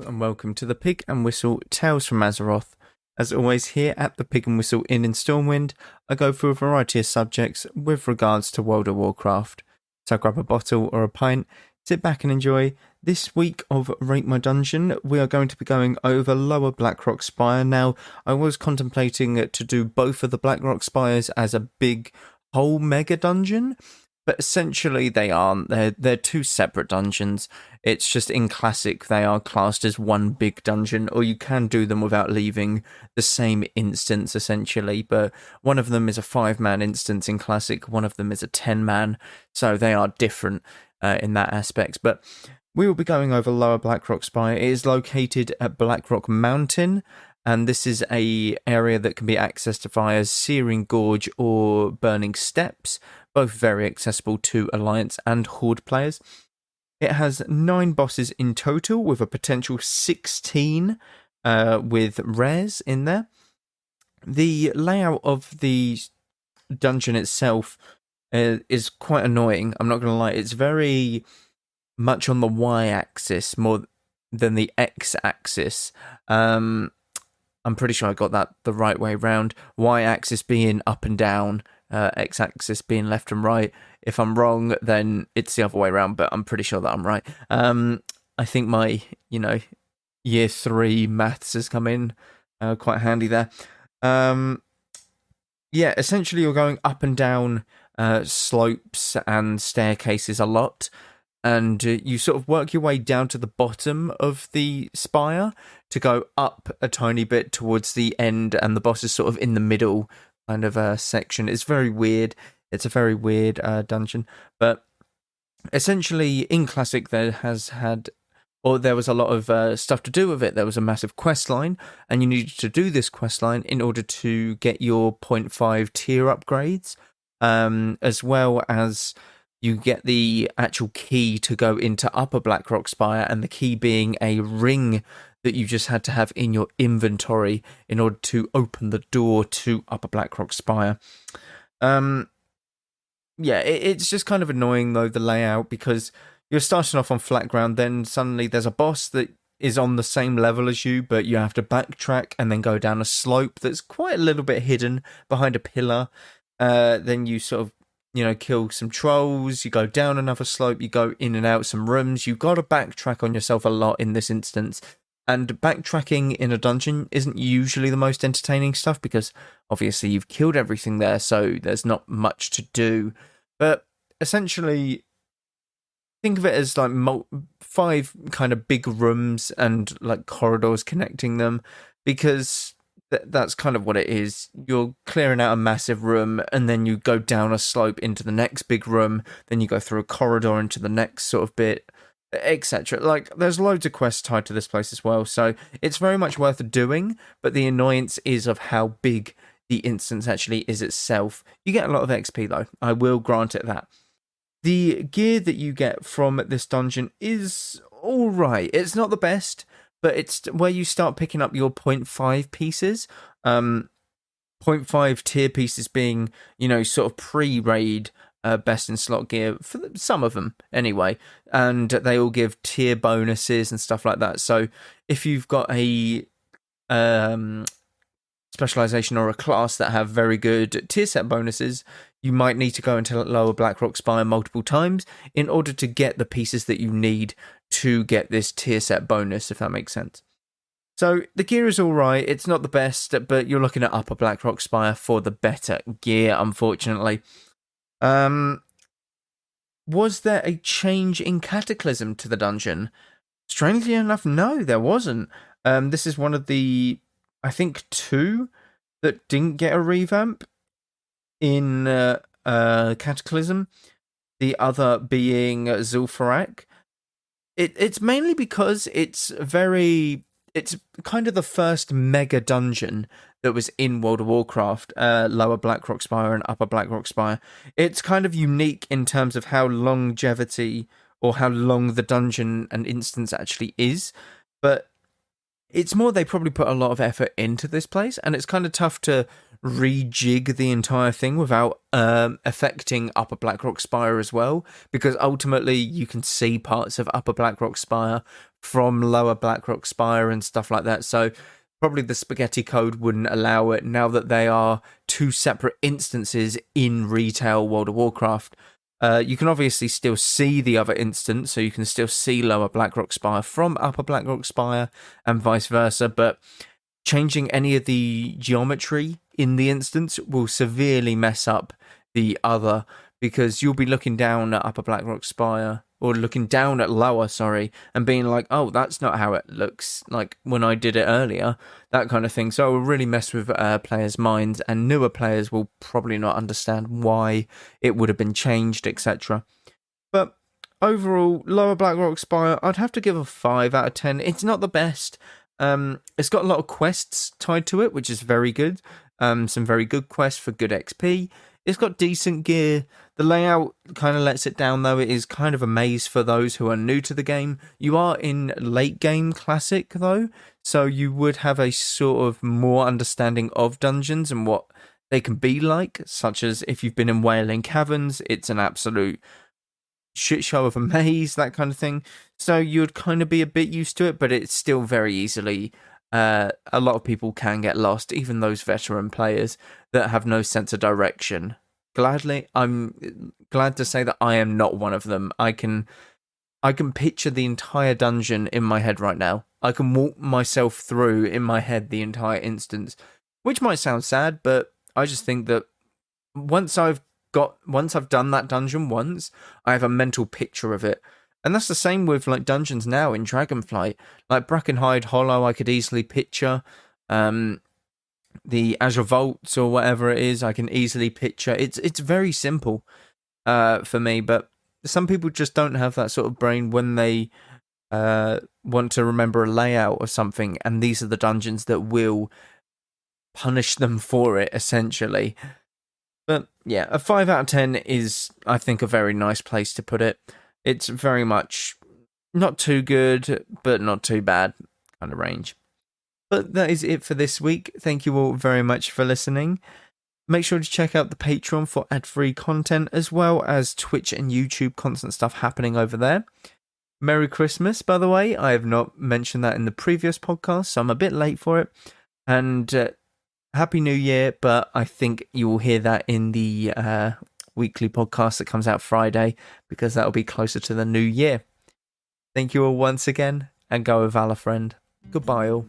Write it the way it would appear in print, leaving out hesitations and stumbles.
and welcome to the Pig and Whistle Tales from Azeroth. As always, here at the Pig and Whistle Inn in Stormwind, I go through a variety of subjects with regards to World of Warcraft. So grab a bottle or a pint, sit back and enjoy. This week of Rate My Dungeon, we are going to be going over Lower Blackrock Spire. Now, I was contemplating to do both of the Blackrock Spires as a big whole mega dungeon, but essentially they aren't. They're two separate dungeons. It's just in Classic they are classed as one big dungeon, or you can do them without leaving the same instance essentially, but one of them is a 5-man instance in Classic, one of them is a 10-man, so they are different in that aspect. But we will be going over Lower Blackrock Spire. It is located at Blackrock Mountain, and this is a area that can be accessed via Searing Gorge or Burning Steps, both very accessible to Alliance and Horde players. It has 9 bosses in total, with a potential 16 with rares in there. The layout of the dungeon itself is quite annoying, I'm not going to lie. It's very much on the Y-axis more than the X-axis. I'm pretty sure I got that the right way round. Y-axis being up and down, X-axis being left and right. If I'm wrong, then it's the other way around, but I'm pretty sure that I'm right. I think my, year 3 maths has come in quite handy there. Yeah, essentially you're going up and down slopes and staircases a lot, and you sort of work your way down to the bottom of the spire to go up a tiny bit towards the end, and the boss is sort of in the middle kind of section. It's very weird. It's a very weird dungeon, but essentially in Classic there was a lot of stuff to do with it. There was a massive quest line, and you needed to do this quest line in order to get your 0.5 tier upgrades, as well as you get the actual key to go into Upper Blackrock Spire, and the key being a ring that you just had to have in your inventory in order to open the door to Upper Blackrock Spire. Yeah, it's just kind of annoying though, the layout, because you're starting off on flat ground, then suddenly there's a boss that is on the same level as you, but you have to backtrack and then go down a slope that's quite a little bit hidden behind a pillar. Then you sort of kill some trolls, you go down another slope, you go in and out some rooms. You've got to backtrack on yourself a lot in this instance. And backtracking in a dungeon isn't usually the most entertaining stuff, because obviously you've killed everything there, so there's not much to do. But essentially, think of it as like 5 kind of big rooms and like corridors connecting them, because that's kind of what it is. You're clearing out a massive room, and then you go down a slope into the next big room, then you go through a corridor into the next sort of bit, etc. Like, there's loads of quests tied to this place as well, so it's very much worth doing, but the annoyance is of how big the instance actually is itself. You get a lot of XP though, I will grant it that. The gear that you get from this dungeon is alright. It's not the best, but it's where you start picking up your 0.5 pieces. 0.5 tier pieces being, sort of pre-raid best in slot gear, for some of them anyway, and they all give tier bonuses and stuff like that. So if you've got a specialization or a class that have very good tier set bonuses, you might need to go into Lower Blackrock Spire multiple times in order to get the pieces that you need to get this tier set bonus, if that makes sense. So the gear is alright. It's not the best, but you're looking at Upper Blackrock Spire for the better gear, unfortunately. Was there a change in Cataclysm to the dungeon? Strangely enough, no, there wasn't. This is one of the, I think, 2 that didn't get a revamp in Cataclysm. The other being Zul'Farrak. It's mainly because it's kind of the first mega dungeon that was in World of Warcraft, Lower Blackrock Spire and Upper Blackrock Spire. It's kind of unique in terms of how longevity, or how long the dungeon and instance actually is, but It's more they probably put a lot of effort into this place, and it's kind of tough to rejig the entire thing without affecting Upper Blackrock Spire as well, because ultimately you can see parts of Upper Blackrock Spire from Lower Blackrock Spire and stuff like that. So probably the spaghetti code wouldn't allow it now that they are two separate instances in retail World of Warcraft. You can obviously still see the other instance, so you can still see Lower Blackrock Spire from Upper Blackrock Spire and vice versa, but changing any of the geometry in the instance will severely mess up the other, because you'll be looking down at Upper Blackrock Spire, or looking down at Lower, and being like, oh, that's not how it looks like when I did it earlier, that kind of thing. So it will really mess with players' minds, and newer players will probably not understand why it would have been changed, etc. But overall, Lower Blackrock Spire, I'd have to give a 5 out of 10. It's not the best. It's got a lot of quests tied to it, which is very good. Some very good quests for good XP. It's got decent gear. The layout kind of lets it down, though. It is kind of a maze for those who are new to the game. You are in late game classic, though, so you would have a sort of more understanding of dungeons and what they can be like, such as if you've been in Wailing Caverns, it's an absolute shit show of a maze, that kind of thing. So you'd kind of be a bit used to it, but it's still very easily... a lot of people can get lost, even those veteran players that have no sense of direction. I'm glad to say that I am not one of them. I can picture the entire dungeon in my head right now. I can walk myself through in my head the entire instance, which might sound sad, but I just think that once I've done that dungeon once, I have a mental picture of it. And that's the same with like dungeons now in Dragonflight. Like Brackenhide Hollow, I could easily picture. The Azure Vaults or whatever it is, I can easily picture. It's very simple for me, but some people just don't have that sort of brain when they want to remember a layout or something, and these are the dungeons that will punish them for it, essentially. But yeah, a 5 out of 10 is, I think, a very nice place to put it. It's very much not too good, but not too bad kind of range. But that is it for this week. Thank you all very much for listening. Make sure to check out the Patreon for ad-free content, as well as Twitch and YouTube constant stuff happening over there. Merry Christmas, by the way. I have not mentioned that in the previous podcast, so I'm a bit late for it. And Happy New Year, but I think you will hear that in the weekly podcast that comes out Friday, because that'll be closer to the new year. Thank you all once again, and go with Valor, friend. Goodbye all.